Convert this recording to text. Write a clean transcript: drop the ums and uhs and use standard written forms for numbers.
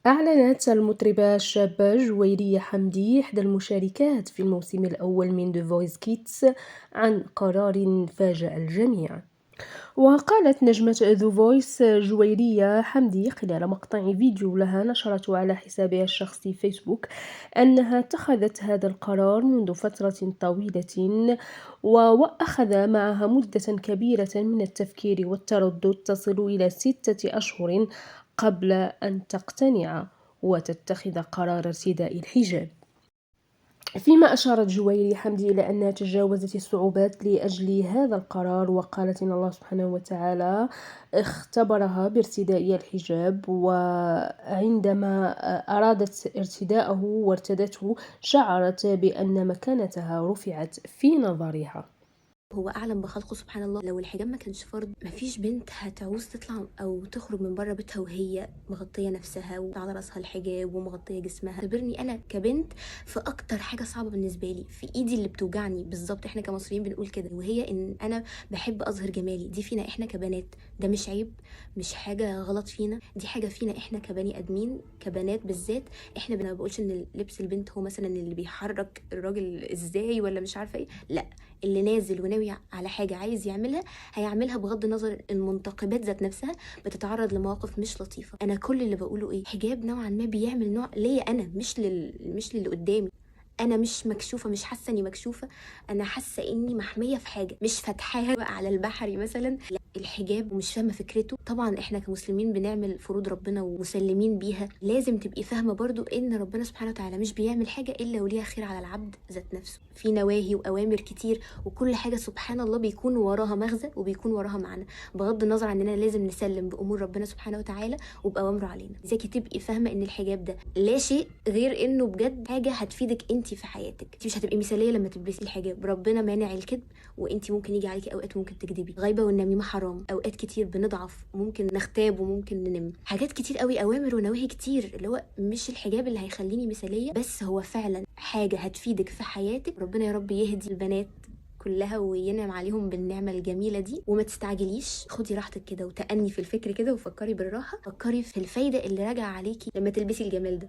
أعلنت المطربة الشابة جويرية حمدي إحدى المشاركات في الموسم الأول من The Voice Kids عن قرار فاجأ الجميع. وقالت نجمة The Voice جويرية حمدي خلال مقطع فيديو لها نشرته على حسابها الشخصي فيسبوك أنها اتخذت هذا القرار منذ فترة طويلة وأخذ معها مدة كبيرة من التفكير والتردد تصل إلى 6 أشهر قبل أن تقتنع وتتخذ قرار ارتداء الحجاب. فيما أشارت جويرية حمدي إلى أنها تجاوزت الصعوبات لأجل هذا القرار، وقالت إن الله سبحانه وتعالى اختبرها بارتداء الحجاب، وعندما أرادت ارتداءه وارتدته شعرت بأن مكانتها رفعت في نظرها. هو أعلم بخلقه سبحان الله. لو الحجاب ما كانش فرض مفيش بنت هتعوز تطلع أو تخرج من بره بيتها وهي مغطية نفسها وعلى راسها الحجاب ومغطية جسمها. اعتبرني أنا كبنت في أكتر حاجة صعبة بالنسبة لي، في إيدي اللي بتوجعني بالظبط. إحنا كمصريين بنقول كده، وهي إن أنا بحب أظهر جمالي. دي فينا إحنا كبنات، ده مش عيب، مش حاجة غلط فينا، دي حاجة فينا إحنا كبني آدمين كبنات بالذات. إحنا ما بقولش إن لبس البنت هو مثلا اللي بيحرك الراجل إزاي ولا مش عارفة إيه، لأ، اللي نازل وناوي على حاجة عايز يعملها هيعملها بغض النظر. المنتقبات ذات نفسها بتتعرض لمواقف مش لطيفة. انا كل اللي بقوله ايه، حجاب نوعا ما بيعمل نوع ليا انا، مش للي قدامي. انا مش مكشوفه، مش حاسه اني مكشوفه، انا حاسه اني محميه في حاجه، مش فاتحاها على البحري مثلا. لا، الحجاب ومش فاهمه فكرته. طبعا احنا كمسلمين بنعمل فروض ربنا ومسلمين بيها، لازم تبقي فاهمه برضو ان ربنا سبحانه وتعالى مش بيعمل حاجه الا وليها خير على العبد ذات نفسه. في نواهي واوامر كتير، وكل حاجه سبحان الله بيكون وراها مغزى وبيكون وراها معنى، بغض النظر عننا لازم نسلم بامور ربنا سبحانه وتعالى وبأوامره علينا. ازيك تبقي فاهمه ان الحجاب ده لا شيء غير انه بجد حاجه هتفيدك انت في حياتك. انت مش هتبقي مثاليه لما تلبسي الحجاب. ربنا مانع الكذب، وانت ممكن يجي عليكي اوقات ممكن تكذبي. غيبه والنميمه حرام، اوقات كتير بنضعف، ممكن نغتاب وممكن ننم. حاجات كتير قوي، اوامر ونواهي كتير، اللي هو مش الحجاب اللي هيخليني مثاليه، بس هو فعلا حاجه هتفيدك في حياتك. ربنا يا رب يهدي البنات كلها وينعم عليهم بالنعمه الجميله دي. وما تستعجليش، خدي راحتك كده وتأني في الفكر كده وفكري بالراحه. فكري في الفايده اللي راجعه عليكي لما تلبسي الجمال ده.